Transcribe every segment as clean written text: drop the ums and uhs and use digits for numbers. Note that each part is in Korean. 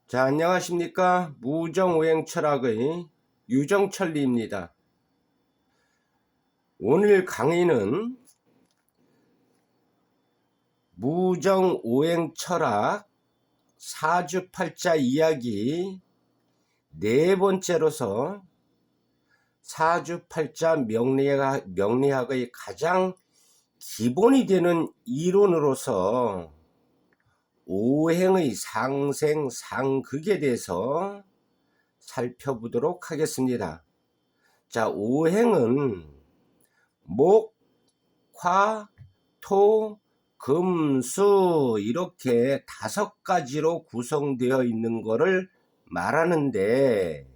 자, 안녕하십니까. 무정오행 철학의 유정철리입니다. 오늘 강의는 무정오행 철학 사주팔자 이야기 네 번째로서 사주팔자 명리학의 가장 기본이 되는 이론으로서 오행의 상생, 상극에 대해서 살펴보도록 하겠습니다. 자, 오행은 목, 화, 토, 금, 수 이렇게 5가지로 구성되어 있는 것을 말하는데,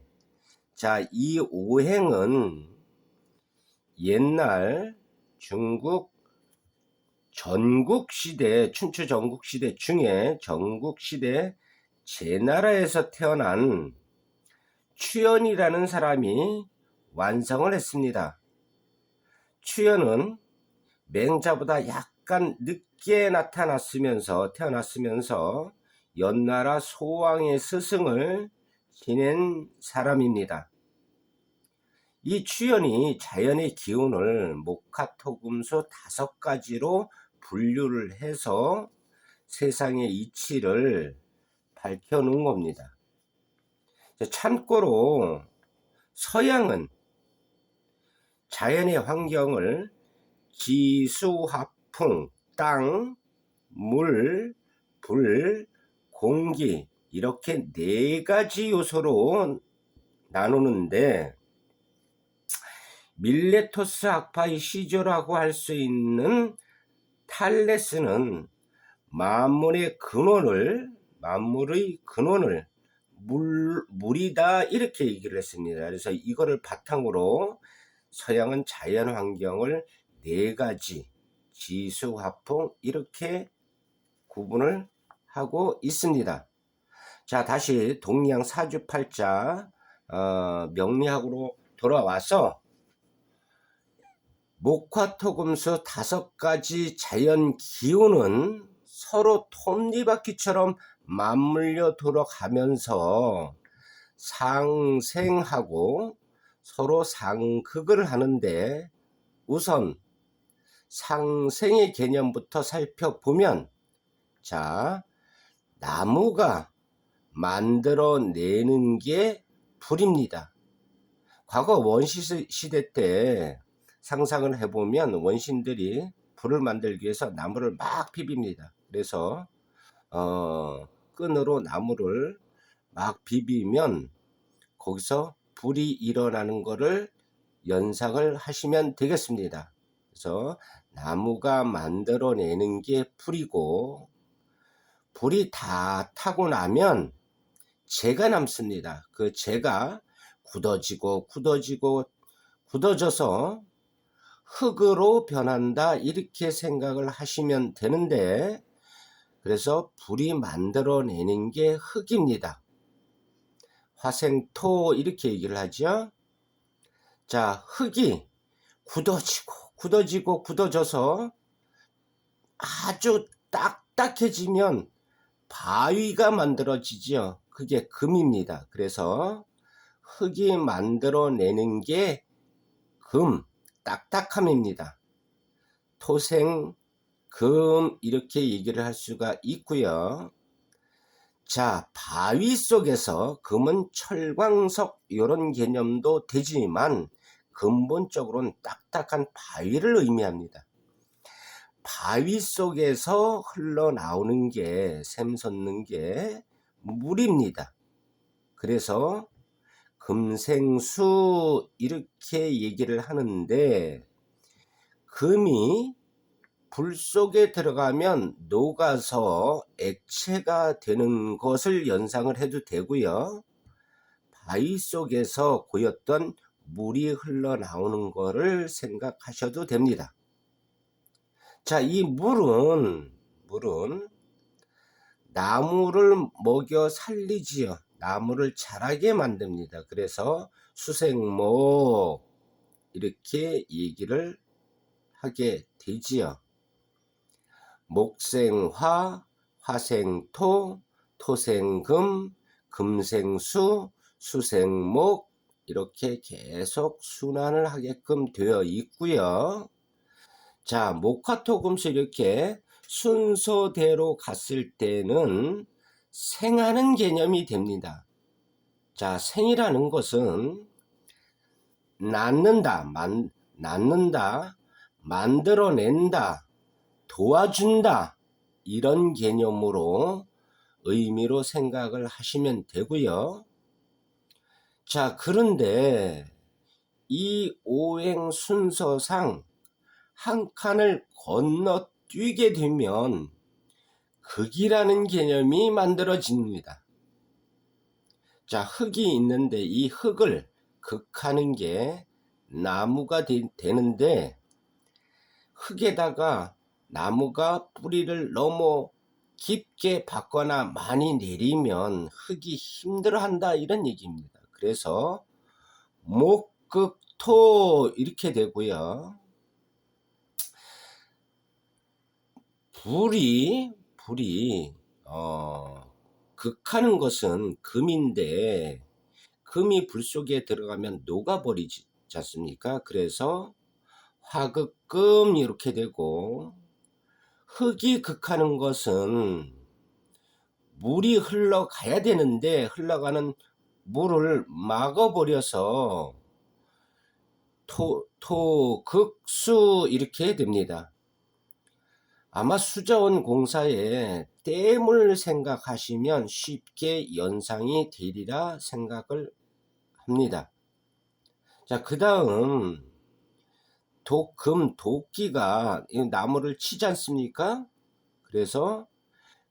자, 이 오행은 옛날 중국 전국시대, 춘추 전국시대 중에 전국시대 제나라에서 태어난 추연이라는 사람이 완성을 했습니다. 추연은 맹자보다 약간 늦게 태어났으면서 연나라 소왕의 스승을 지낸 사람입니다. 이 추연이 자연의 기운을 목화토금수 5가지로 분류를 해서 세상의 이치를 밝혀놓은 겁니다. 참고로 서양은 자연의 환경을 기수화풍, 땅, 물, 불, 공기 이렇게 4가지 요소로 나누는데, 밀레토스 학파의 시조라고 할 수 있는 탈레스는 만물의 근원을 물이다 이렇게 얘기를 했습니다. 그래서 이거를 바탕으로 서양은 자연 환경을 4가지 지수, 화풍 이렇게 구분을 하고 있습니다. 자, 다시 동양 사주팔자 명리학으로 돌아와서 목화토금수 5가지 자연 기운은 서로 톱니바퀴처럼 맞물려 돌아가면서 상생하고 서로 상극을 하는데, 우선 상생의 개념부터 살펴보면, 자, 나무가 만들어내는 게 불입니다. 과거 원시시대 때 상상을 해보면 원신들이 불을 만들기 위해서 나무를 막 비빕니다. 그래서 끈으로 나무를 막 비비면 거기서 불이 일어나는 것을 연상을 하시면 되겠습니다. 그래서 나무가 만들어내는 게 불이고, 불이 다 타고 나면 재가 남습니다. 그 재가 굳어져서 흙으로 변한다 이렇게 생각을 하시면 되는데, 그래서 불이 만들어내는 게 흙입니다. 화생토 이렇게 얘기를 하죠. 자, 흙이 굳어져서 아주 딱딱해지면 바위가 만들어지죠. 그게 금입니다. 그래서 흙이 만들어내는 게 금, 딱딱함입니다. 토생, 금 이렇게 얘기를 할 수가 있고요. 자, 바위 속에서 금은 철광석 이런 개념도 되지만 근본적으로는 딱딱한 바위를 의미합니다. 바위 속에서 흘러나오는 게, 샘솟는 게 물입니다. 그래서 금생수 이렇게 얘기를 하는데, 금이 불 속에 들어가면 녹아서 액체가 되는 것을 연상을 해도 되고요. 바위 속에서 고였던 물이 흘러나오는 것을 생각하셔도 됩니다. 자, 이 물은 나무를 먹여 살리지요. 나무를 자라게 만듭니다. 그래서 수생목 이렇게 얘기를 하게 되지요. 목생화, 화생토, 토생금, 금생수, 수생목 이렇게 계속 순환을 하게끔 되어 있고요. 자, 목화토금수 이렇게 순서대로 갔을 때는 생하는 개념이 됩니다. 자, 생이라는 것은 낳는다, 만들어낸다, 도와준다 이런 개념으로 의미로 생각을 하시면 되고요. 자, 그런데 이 오행 순서상 한 칸을 건너뛰게 되면 극이라는 개념이 만들어집니다. 자, 흙이 있는데 이 흙을 극하는 게 나무가 되는데, 흙에다가 나무가 뿌리를 너무 깊게 받거나 많이 내리면 흙이 힘들어한다 이런 얘기입니다. 그래서 목극토 이렇게 되고요. 불이 극하는 것은 금인데, 금이 불 속에 들어가면 녹아버리지 않습니까? 그래서 화극금 이렇게 되고, 흙이 극하는 것은 물이 흘러가야 되는데 흘러가는 물을 막아버려서 토극수 이렇게 됩니다. 아마 수자원 공사에 댐을 생각하시면 쉽게 연상이 되리라 생각을 합니다. 자, 그 다음 도끼가 나무를 치지 않습니까? 그래서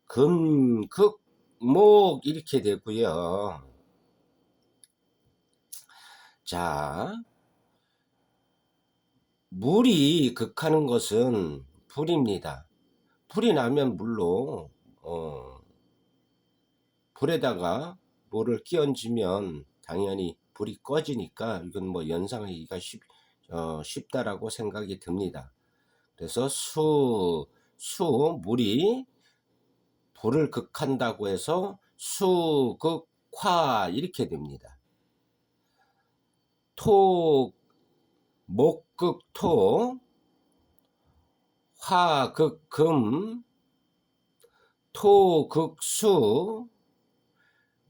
금극목 이렇게 되고요. 자, 물이 극하는 것은 불입니다. 불이 나면 물로 불에다가 물을 끼얹으면 당연히 불이 꺼지니까 이건 뭐 연상하기가 쉽다라고 생각이 듭니다. 그래서 물이 불을 극한다고 해서 수극화 이렇게 됩니다. 목극토, 화극금, 토극수,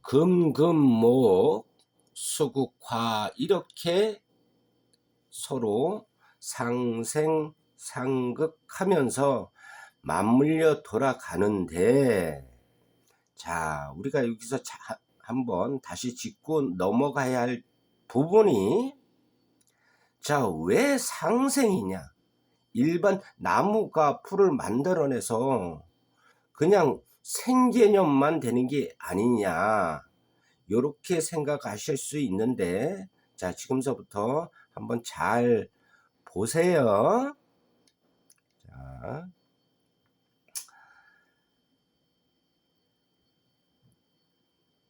금금목, 수극화 이렇게 서로 상생상극하면서 맞물려 돌아가는데, 자, 우리가 여기서 한번 다시 짚고 넘어가야 할 부분이, 자, 왜 상생이냐? 일반 나무가 풀을 만들어내서 그냥 생개념만 되는 게 아니냐, 요렇게 생각하실 수 있는데, 자, 지금서부터 한번 잘 보세요.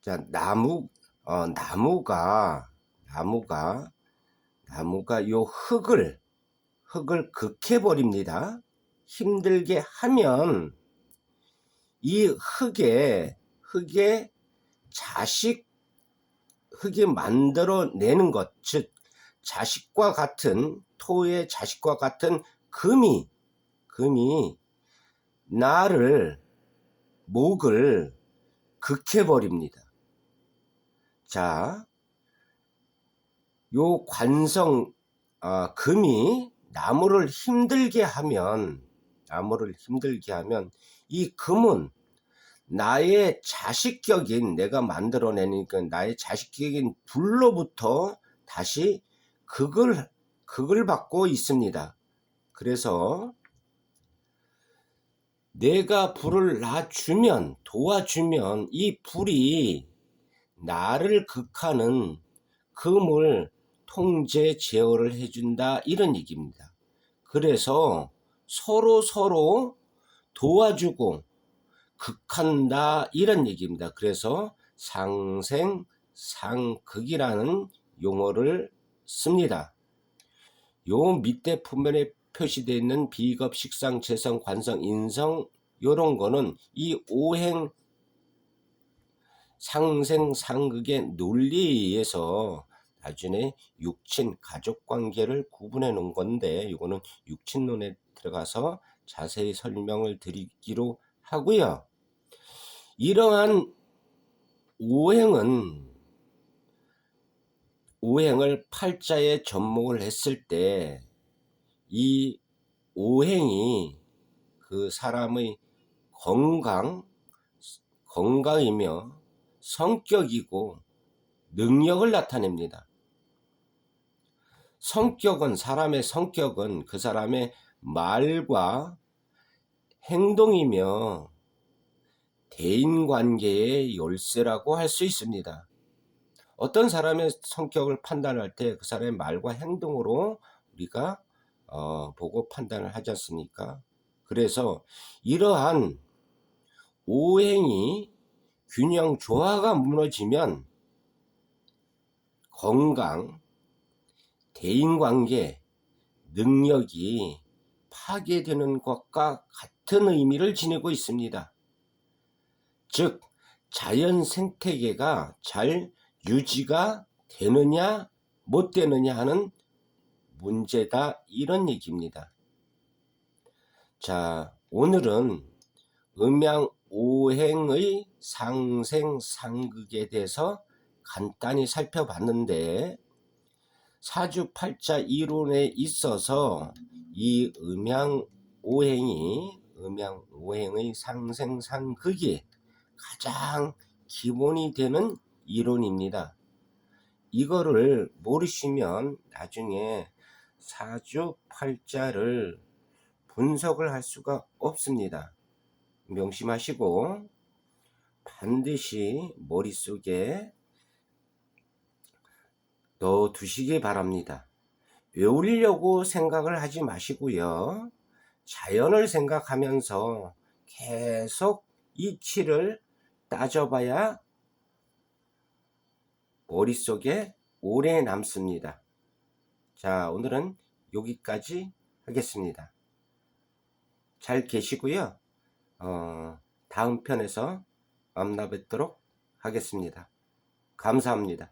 자, 나무가 요 흙을 극해버립니다. 힘들게 하면 이 흙이 만들어내는 것, 즉 자식과 같은, 토의 자식과 같은 금이 목을 극해버립니다. 자, 요 금이 나무를 힘들게 하면 이 금은 나의 자식격인, 내가 만들어내니까 나의 자식격인 불로부터 다시 극을 받고 있습니다. 그래서 내가 불을 도와주면 이 불이 나를 극하는 금을 통제 제어를 해준다 이런 얘기입니다. 그래서 서로 도와주고 극한다 이런 얘기입니다. 그래서 상생상극이라는 용어를 씁니다. 요 밑에 표면에 표시되어 있는 비겁, 식상, 재성, 관성, 인성 요런 거는 이 오행 상생상극의 논리에 의해서 나중에 육친 가족관계를 구분해 놓은 건데, 이거는 육친론에 들어가서 자세히 설명을 드리기로 하고요. 이러한 오행을 팔자에 접목을 했을 때 이 오행이 그 사람의 건강이며 성격이고 능력을 나타냅니다. 사람의 성격은 그 사람의 말과 행동이며 대인관계의 열쇠라고 할 수 있습니다. 어떤 사람의 성격을 판단할 때 그 사람의 말과 행동으로 우리가 보고 판단을 하지 않습니까? 그래서 이러한 오행이 균형 조화가 무너지면 건강, 대인관계, 능력이 파괴되는 것과 같은 의미를 지니고 있습니다. 즉, 자연 생태계가 잘 유지가 되느냐 못 되느냐 하는 문제다, 이런 얘기입니다. 자, 오늘은 음양오행의 상생상극에 대해서 간단히 살펴봤는데, 사주팔자 이론에 있어서 이 음양오행의 상생상극이 가장 기본이 되는 이론입니다. 이거를 모르시면 나중에 사주팔자를 분석을 할 수가 없습니다. 명심하시고 반드시 머릿속에 넣어 두시기 바랍니다. 외우려고 생각을 하지 마시고요. 자연을 생각하면서 계속 이치를 따져봐야 머릿속에 오래 남습니다. 자, 오늘은 여기까지 하겠습니다. 잘 계시고요. 다음 편에서 만나 뵙도록 하겠습니다. 감사합니다.